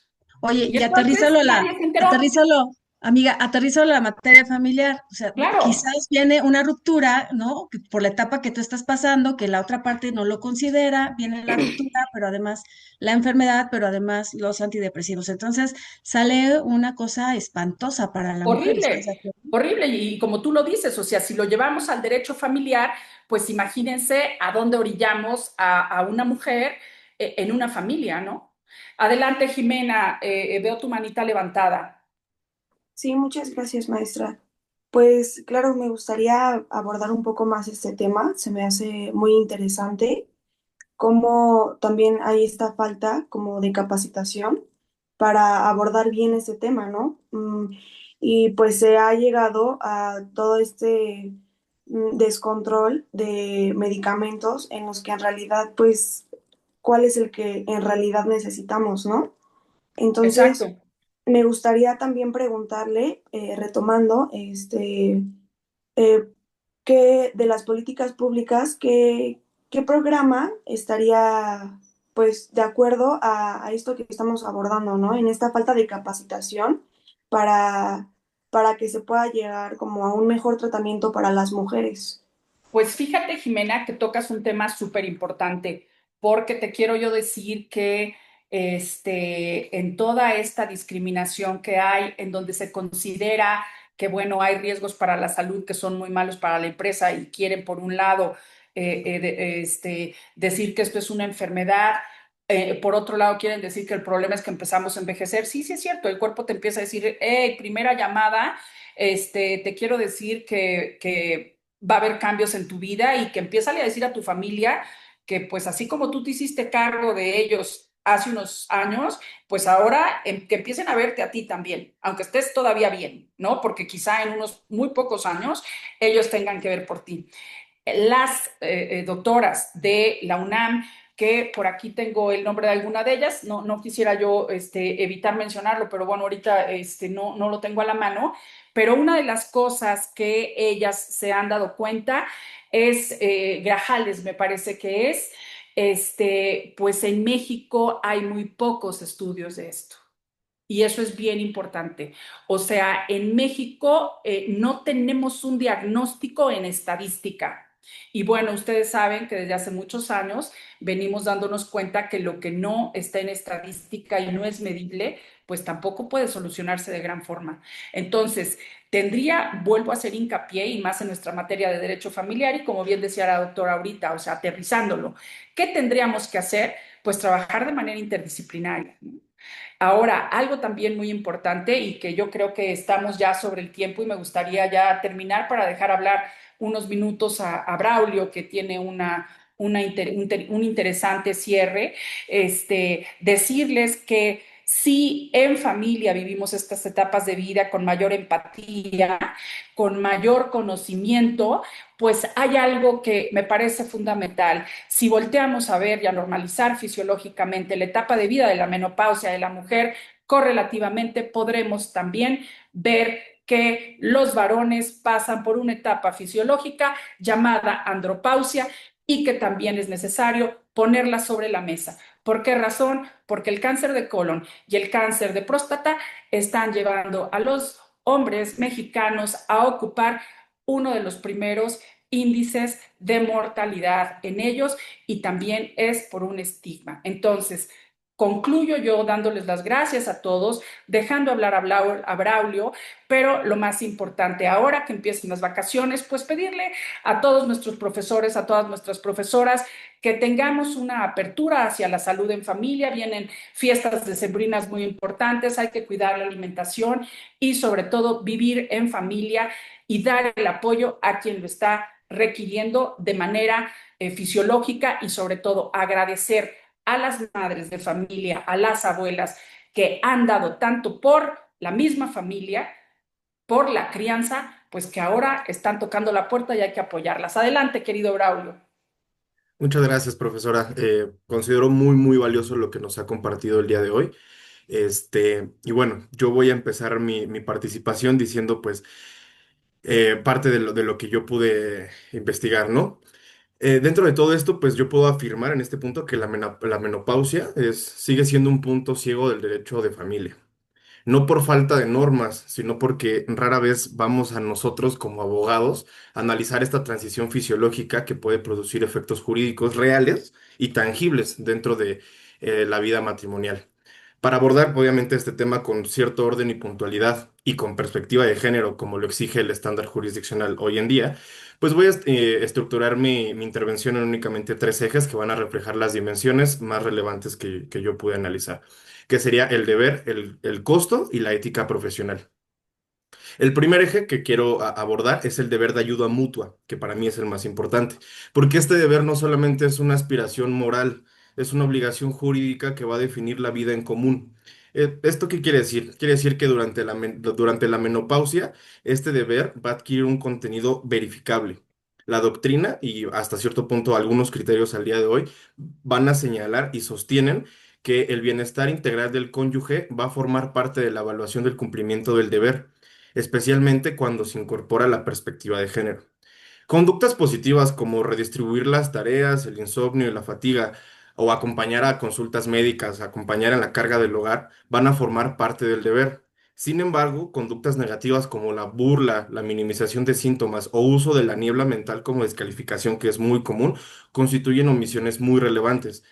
Oye, Y y entonces nadie se enteró. aterrízalo, amiga, aterrízalo a la materia familiar. O sea, Claro, quizás viene una ruptura, ¿no? Que por la etapa que tú estás pasando, que la otra parte no lo considera, viene la ruptura, pero además la enfermedad, pero además los antidepresivos. Entonces sale una cosa espantosa para la mujer, ¿estás de horrible, acuerdo? horrible. Y como tú lo dices, o sea, si lo llevamos al derecho familiar, pues imagínense a dónde orillamos a una mujer en una familia, ¿no? Adelante, Jimena, veo tu manita levantada. Sí, muchas gracias, maestra. Pues claro, me gustaría abordar un poco más este tema. Se me hace muy interesante cómo también hay esta falta como de capacitación para abordar bien este tema, ¿no? Y pues se ha llegado a todo este descontrol de medicamentos en los que en realidad, pues, ¿cuál es el que en realidad necesitamos, ¿no? Exacto. Entonces, me gustaría también preguntarle, retomando, eh, ¿qué de las políticas públicas, qué programa estaría, pues, de acuerdo a esto que estamos abordando, ¿no? En esta falta de capacitación para, para que se pueda llegar como a un mejor tratamiento para las mujeres. Pues fíjate, Jimena, que tocas un tema súper importante, porque te quiero yo decir que en toda esta discriminación que hay, en donde se considera que, bueno, hay riesgos para la salud que son muy malos para la empresa y quieren, por un lado, decir que esto es una enfermedad. Por otro lado, quieren decir que el problema es que empezamos a envejecer. Sí, sí es cierto, el cuerpo te empieza a decir, hey, primera llamada, te quiero decir que va a haber cambios en tu vida y que empieza a decir a tu familia que pues así como tú te hiciste cargo de ellos hace unos años, pues ahora que empiecen a verte a ti también, aunque estés todavía bien, ¿no? Porque quizá en unos muy pocos años ellos tengan que ver por ti. Las doctoras de la UNAM, que por aquí tengo el nombre de alguna de ellas, no quisiera yo evitar mencionarlo, pero bueno, ahorita no lo tengo a la mano, pero una de las cosas que ellas se han dado cuenta es, Grajales me parece que es, pues en México hay muy pocos estudios de esto. Y eso es bien importante. O sea, en México no tenemos un diagnóstico en estadística. Y bueno, ustedes saben que desde hace muchos años venimos dándonos cuenta que lo que no está en estadística y no es medible, pues tampoco puede solucionarse de gran forma. Entonces, vuelvo a hacer hincapié y más en nuestra materia de derecho familiar y como bien decía la doctora ahorita, o sea, aterrizándolo, ¿qué tendríamos que hacer? Pues trabajar de manera interdisciplinaria, ¿no? Ahora, algo también muy importante y que yo creo que estamos ya sobre el tiempo y me gustaría ya terminar para dejar hablar unos minutos a Braulio, que tiene un interesante cierre, decirles que si en familia vivimos estas etapas de vida con mayor empatía, con mayor conocimiento, pues hay algo que me parece fundamental. Si volteamos a ver y a normalizar fisiológicamente la etapa de vida de la menopausia de la mujer, correlativamente podremos también ver que los varones pasan por una etapa fisiológica llamada andropausia y que también es necesario ponerla sobre la mesa. ¿Por qué razón? Porque el cáncer de colon y el cáncer de próstata están llevando a los hombres mexicanos a ocupar uno de los primeros índices de mortalidad en ellos y también es por un estigma. Entonces, concluyo yo dándoles las gracias a todos, dejando hablar a Braulio, pero lo más importante ahora que empiecen las vacaciones, pues pedirle a todos nuestros profesores, a todas nuestras profesoras, que tengamos una apertura hacia la salud en familia. Vienen fiestas decembrinas muy importantes, hay que cuidar la alimentación y sobre todo vivir en familia y dar el apoyo a quien lo está requiriendo de manera fisiológica y sobre todo agradecer a las madres de familia, a las abuelas que han dado tanto por la misma familia, por la crianza, pues que ahora están tocando la puerta y hay que apoyarlas. Adelante, querido Braulio. Muchas gracias, profesora. Considero muy, muy valioso lo que nos ha compartido el día de hoy. Y bueno, yo voy a empezar mi participación diciendo, pues, parte de lo que yo pude investigar, ¿no? Dentro de todo esto, pues yo puedo afirmar en este punto que la menopausia sigue siendo un punto ciego del derecho de familia. No por falta de normas, sino porque rara vez vamos a nosotros como abogados a analizar esta transición fisiológica que puede producir efectos jurídicos reales y tangibles dentro de la vida matrimonial. Para abordar, obviamente, este tema con cierto orden y puntualidad y con perspectiva de género, como lo exige el estándar jurisdiccional hoy en día, pues voy a estructurar mi intervención en únicamente tres ejes que van a reflejar las dimensiones más relevantes que yo pude analizar, que sería el deber, el costo y la ética profesional. El primer eje que quiero abordar es el deber de ayuda mutua, que para mí es el más importante, porque este deber no solamente es una aspiración moral, es una obligación jurídica que va a definir la vida en común. ¿Esto qué quiere decir? Quiere decir que durante la menopausia, este deber va a adquirir un contenido verificable. La doctrina y hasta cierto punto algunos criterios al día de hoy van a señalar y sostienen que el bienestar integral del cónyuge va a formar parte de la evaluación del cumplimiento del deber, especialmente cuando se incorpora la perspectiva de género. Conductas positivas como redistribuir las tareas, el insomnio y la fatiga, o acompañar a consultas médicas, acompañar en la carga del hogar, van a formar parte del deber. Sin embargo, conductas negativas como la burla, la minimización de síntomas o uso de la niebla mental como descalificación, que es muy común, constituyen omisiones muy relevantes.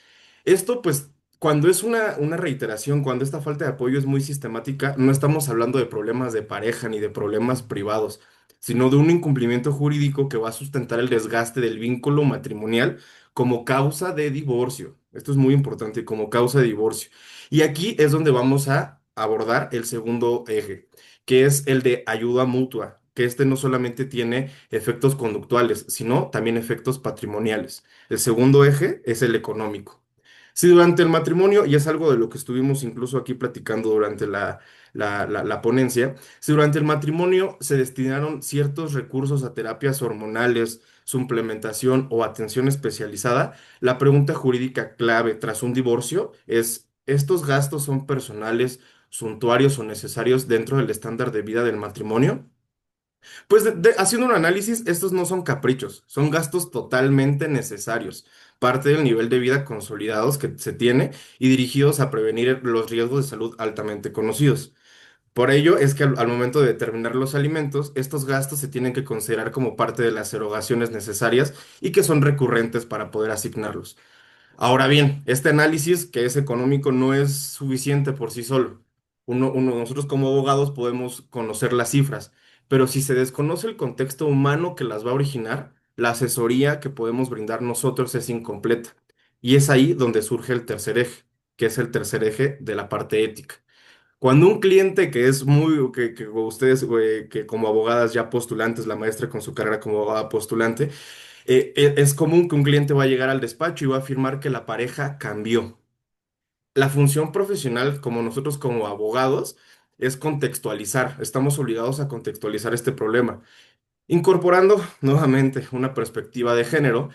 Esto, pues, cuando es una reiteración, cuando esta falta de apoyo es muy sistemática, no estamos hablando de problemas de pareja ni de problemas privados, sino de un incumplimiento jurídico que va a sustentar el desgaste del vínculo matrimonial como causa de divorcio. Esto es muy importante, como causa de divorcio. Y aquí es donde vamos a abordar el segundo eje, que es el de ayuda mutua, que este no solamente tiene efectos conductuales, sino también efectos patrimoniales. El segundo eje es el económico. Si durante el matrimonio, y es algo de lo que estuvimos incluso aquí platicando durante la ponencia, si durante el matrimonio se destinaron ciertos recursos a terapias hormonales, suplementación o atención especializada, la pregunta jurídica clave tras un divorcio es, ¿estos gastos son personales, suntuarios o necesarios dentro del estándar de vida del matrimonio? Pues haciendo un análisis, estos no son caprichos, son gastos totalmente necesarios, parte del nivel de vida consolidados que se tiene y dirigidos a prevenir los riesgos de salud altamente conocidos. Por ello es que al momento de determinar los alimentos, estos gastos se tienen que considerar como parte de las erogaciones necesarias y que son recurrentes para poder asignarlos. Ahora bien, este análisis que es económico no es suficiente por sí solo. Nosotros como abogados podemos conocer las cifras, pero si se desconoce el contexto humano que las va a originar, la asesoría que podemos brindar nosotros es incompleta. Y es ahí donde surge el tercer eje, que es el tercer eje de la parte ética. Cuando un cliente que es que ustedes, que como abogadas ya postulantes, la maestra con su carrera como abogada postulante, es común que un cliente va a llegar al despacho y va a afirmar que la pareja cambió. La función profesional, como nosotros como abogados, es contextualizar. Estamos obligados a contextualizar este problema. Incorporando nuevamente una perspectiva de género,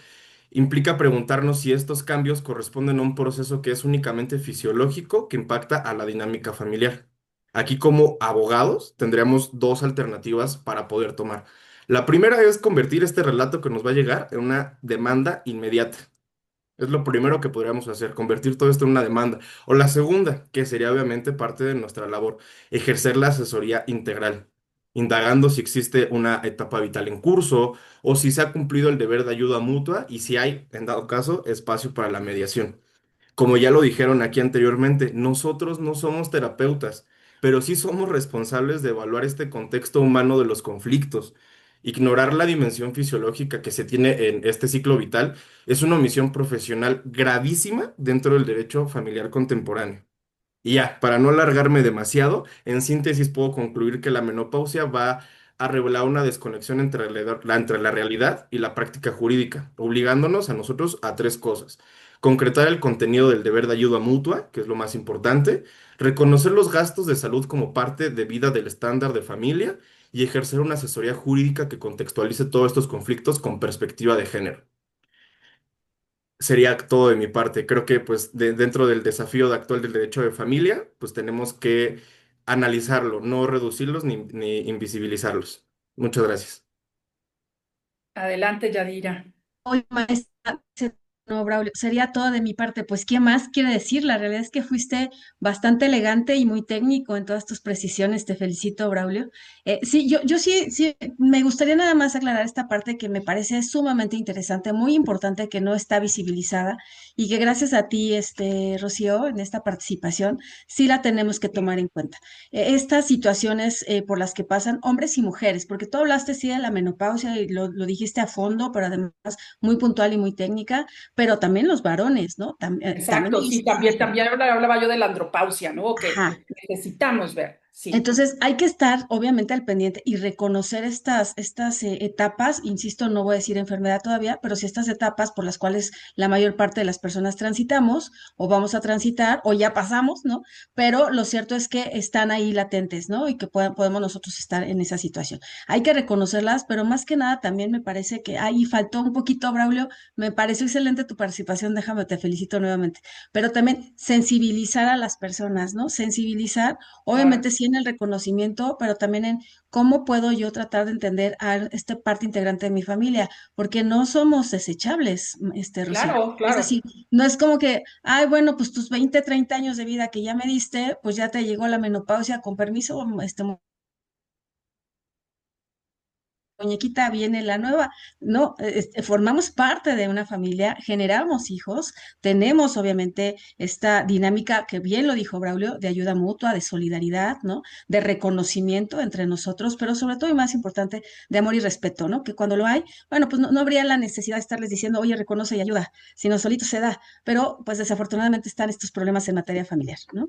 implica preguntarnos si estos cambios corresponden a un proceso que es únicamente fisiológico que impacta a la dinámica familiar. Aquí como abogados tendríamos dos alternativas para poder tomar. La primera es convertir este relato que nos va a llegar en una demanda inmediata. Es lo primero que podríamos hacer, convertir todo esto en una demanda. O la segunda, que sería obviamente parte de nuestra labor, ejercer la asesoría integral, indagando si existe una etapa vital en curso o si se ha cumplido el deber de ayuda mutua y si hay, en dado caso, espacio para la mediación. Como ya lo dijeron aquí anteriormente, nosotros no somos terapeutas, pero sí somos responsables de evaluar este contexto humano de los conflictos. Ignorar la dimensión fisiológica que se tiene en este ciclo vital es una omisión profesional gravísima dentro del derecho familiar contemporáneo. Y ya, para no alargarme demasiado, en síntesis puedo concluir que la menopausia va a revelar una desconexión entre la realidad y la práctica jurídica, obligándonos a nosotros a tres cosas. Concretar el contenido del deber de ayuda mutua, que es lo más importante, reconocer los gastos de salud como parte de vida del estándar de familia y ejercer una asesoría jurídica que contextualice todos estos conflictos con perspectiva de género. Sería todo de mi parte. Creo que pues dentro del desafío actual del derecho de familia, pues tenemos que analizarlo, no reducirlos ni invisibilizarlos. Muchas gracias. Adelante, Yadira. Hoy, maestra, no, Braulio, sería todo de mi parte. Pues, ¿qué más quiere decir? La realidad es que fuiste bastante elegante y muy técnico en todas tus precisiones. Te felicito, Braulio. Sí, yo sí, me gustaría nada más aclarar esta parte que me parece sumamente interesante, muy importante, que no está visibilizada y que gracias a ti, Rocío, en esta participación, sí la tenemos que tomar en cuenta. Estas situaciones por las que pasan hombres y mujeres, porque tú hablaste sí de la menopausia y lo dijiste a fondo, pero además muy puntual y muy técnica, pero también los varones, ¿no? También Exacto, ellos sí, sufren. también hablaba yo de la andropausia, ¿no? Que Ajá. necesitamos ver, sí. Entonces hay que estar obviamente al pendiente y reconocer estas etapas, insisto, no voy a decir enfermedad todavía, pero sí estas etapas por las cuales la mayor parte de las personas transitamos o vamos a transitar o ya pasamos, ¿no? Pero lo cierto es que están ahí latentes, ¿no? Y que podemos nosotros estar en esa situación. Hay que reconocerlas, pero más que nada también me parece que ahí faltó un poquito, Braulio, me pareció excelente tu participación, déjame, te felicito nuevamente, pero también sensibilizar a las personas, ¿no? Sensibilizar. Claro. Obviamente sí en el reconocimiento, pero también en cómo puedo yo tratar de entender a esta parte integrante de mi familia, porque no somos desechables, Rocío. Claro, Es claro. decir, no es como que, ay, bueno, pues tus 20, 30 años de vida que ya me diste, pues ya te llegó la menopausia, con permiso, muñequita, viene la nueva. No, formamos parte de una familia, generamos hijos, tenemos obviamente esta dinámica que bien lo dijo Braulio, de ayuda mutua, de solidaridad, ¿no? De reconocimiento entre nosotros, pero sobre todo y más importante, de amor y respeto, ¿no? Que cuando lo hay, bueno, pues no habría la necesidad de estarles diciendo, oye, reconoce y ayuda, sino solito se da, pero pues desafortunadamente están estos problemas en materia familiar, ¿no?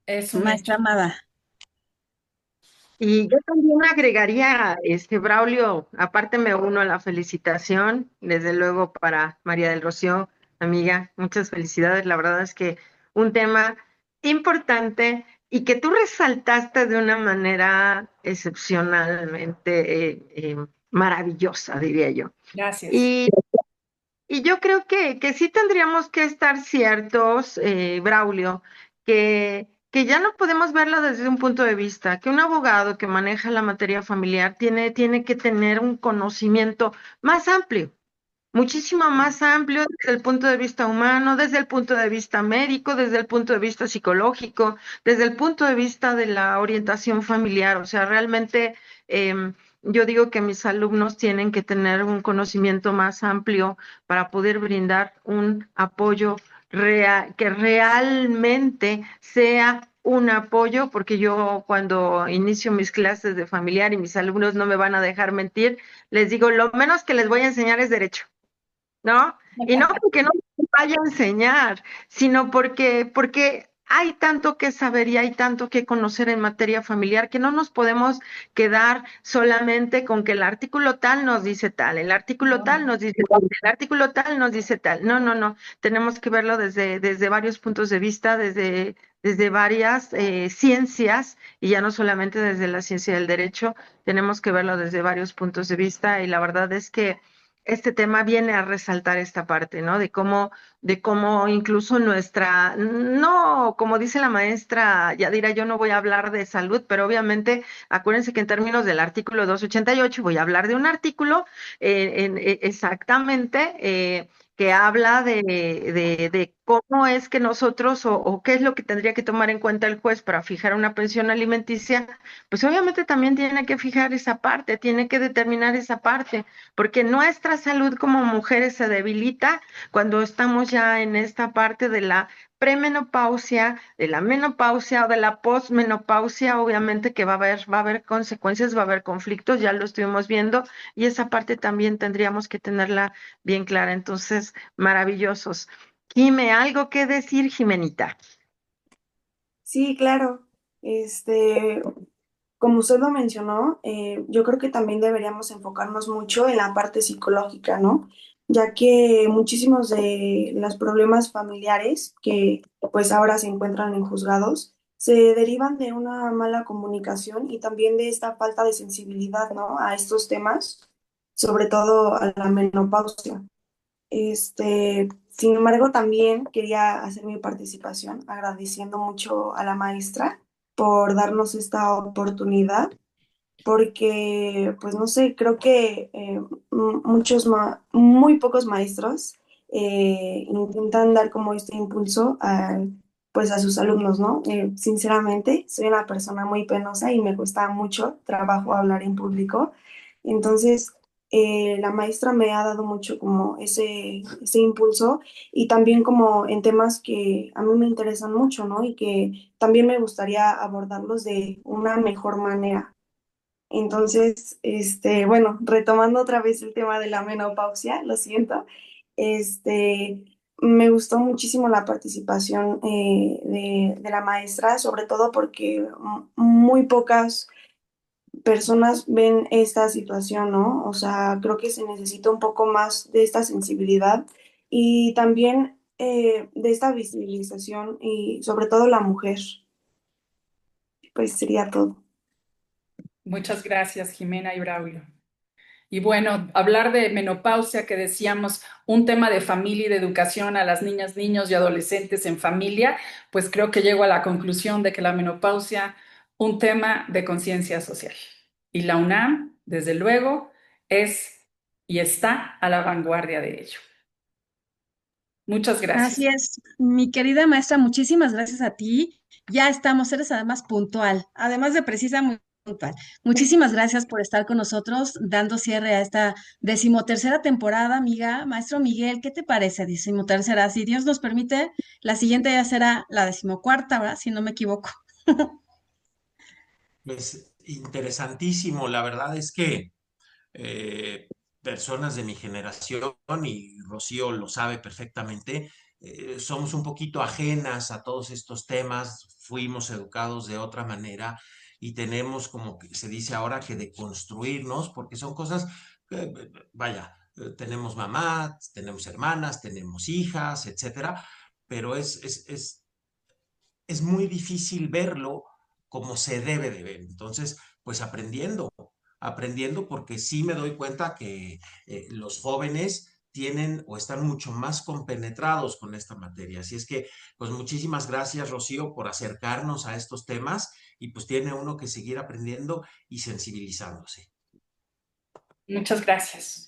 Es un Maestra hecho. amada. Y yo también agregaría, Braulio, aparte me uno a la felicitación, desde luego para María del Rocío, amiga, muchas felicidades. La verdad es que un tema importante y que tú resaltaste de una manera excepcionalmente maravillosa, diría yo. Gracias. Y, y yo creo que sí tendríamos que estar ciertos, Braulio, que ya no podemos verlo desde un punto de vista, que un abogado que maneja la materia familiar tiene que tener un conocimiento más amplio, muchísimo más amplio desde el punto de vista humano, desde el punto de vista médico, desde el punto de vista psicológico, desde el punto de vista de la orientación familiar. O sea, realmente yo digo que mis alumnos tienen que tener un conocimiento más amplio para poder brindar un apoyo que realmente sea un apoyo, porque yo cuando inicio mis clases de familiar y mis alumnos no me van a dejar mentir, les digo, lo menos que les voy a enseñar es derecho. ¿No? Y no porque no me vaya a enseñar, sino porque hay tanto que saber y hay tanto que conocer en materia familiar que no nos podemos quedar solamente con que el artículo tal nos dice tal, el artículo tal nos dice tal, el artículo tal nos dice tal. No, no, no. Tenemos que verlo desde varios puntos de vista, desde varias ciencias, y ya no solamente desde la ciencia del derecho, tenemos que verlo desde varios puntos de vista, y la verdad es que este tema viene a resaltar esta parte, ¿no? De cómo incluso no, como dice la maestra Yadira, yo no voy a hablar de salud, pero obviamente acuérdense que en términos del artículo 288 voy a hablar de un artículo exactamente que habla de cómo es que nosotros o qué es lo que tendría que tomar en cuenta el juez para fijar una pensión alimenticia, pues obviamente también tiene que fijar esa parte, tiene que determinar esa parte porque nuestra salud como mujeres se debilita cuando estamos ya en esta parte de la premenopausia, de la menopausia o de la posmenopausia. Obviamente que va a haber consecuencias, va a haber conflictos, ya lo estuvimos viendo, y esa parte también tendríamos que tenerla bien clara. Entonces, maravillosos. Jime, ¿algo que decir, Jimenita? Sí, claro. Este, Como usted lo mencionó, yo creo que también deberíamos enfocarnos mucho en la parte psicológica, ¿no? Ya que muchísimos de los problemas familiares que pues ahora se encuentran en juzgados se derivan de una mala comunicación y también de esta falta de sensibilidad, ¿no? A estos temas, sobre todo a la menopausia. Sin embargo, también quería hacer mi participación agradeciendo mucho a la maestra por darnos esta oportunidad, porque, pues no sé, creo que muy pocos maestros intentan dar como este impulso pues a sus alumnos, ¿no? Sinceramente, soy una persona muy penosa y me cuesta mucho trabajo hablar en público, entonces la maestra me ha dado mucho como ese impulso y también como en temas que a mí me interesan mucho, ¿no? Y que también me gustaría abordarlos de una mejor manera. Entonces, bueno, retomando otra vez el tema de la menopausia, lo siento, me gustó muchísimo la participación de la maestra, sobre todo porque muy pocas personas ven esta situación, ¿no? O sea, creo que se necesita un poco más de esta sensibilidad y también de esta visibilización y sobre todo la mujer. Pues sería todo. Muchas gracias, Jimena y Braulio. Y bueno, hablar de menopausia, que decíamos, un tema de familia y de educación a las niñas, niños y adolescentes en familia, pues creo que llego a la conclusión de que la menopausia, un tema de conciencia social. Y la UNAM, desde luego, es y está a la vanguardia de ello. Muchas Así gracias. es, mi querida maestra, muchísimas gracias a ti. Ya estamos, eres además puntual, además de precisa, muy puntual. Muchísimas gracias por estar con nosotros, dando cierre a esta decimotercera temporada, amiga. Maestro Miguel, ¿qué te parece? Decimotercera, si Dios nos permite, la siguiente ya será la decimocuarta, ¿verdad? Si no me equivoco. Pues interesantísimo, la verdad es que eh, personas de mi generación, y Rocío lo sabe perfectamente, somos un poquito ajenas a todos estos temas, fuimos educados de otra manera y tenemos, como que se dice ahora, que deconstruirnos, porque son cosas, vaya, tenemos mamá, tenemos hermanas, tenemos hijas, etcétera, pero es muy difícil verlo como se debe de ver. Entonces, pues aprendiendo porque sí me doy cuenta que los jóvenes tienen o están mucho más compenetrados con esta materia. Así es que, pues muchísimas gracias, Rocío, por acercarnos a estos temas y pues tiene uno que seguir aprendiendo y sensibilizándose. Muchas gracias.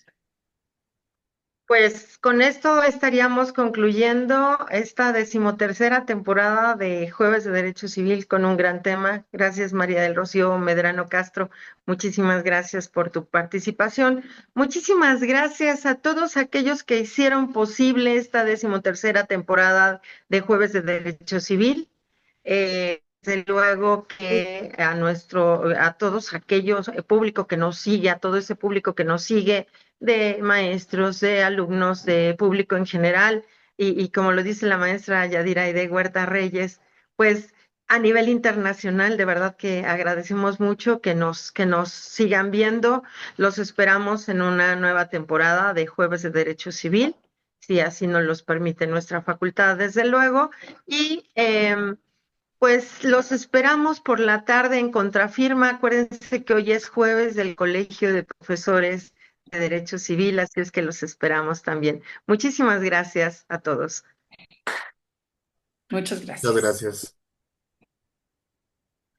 Pues con esto estaríamos concluyendo esta decimotercera temporada de Jueves de Derecho Civil con un gran tema. Gracias, María del Rocío Medrano Castro. Muchísimas gracias por tu participación. Muchísimas gracias a todos aquellos que hicieron posible esta decimotercera temporada de Jueves de Derecho Civil. Desde luego que a todos aquellos público que nos sigue, a todo ese público que nos sigue, de maestros, de alumnos, de público en general, y como lo dice la maestra Yadira y de Huerta Reyes, pues a nivel internacional, de verdad que agradecemos mucho que nos sigan viendo. Los esperamos en una nueva temporada de Jueves de Derecho Civil, si así nos los permite nuestra facultad, desde luego, y pues los esperamos por la tarde en Contrafirma. Acuérdense que hoy es jueves del Colegio de Profesores de Derecho Civil, así es que los esperamos también. Muchísimas gracias a todos. Muchas Muchas gracias. gracias.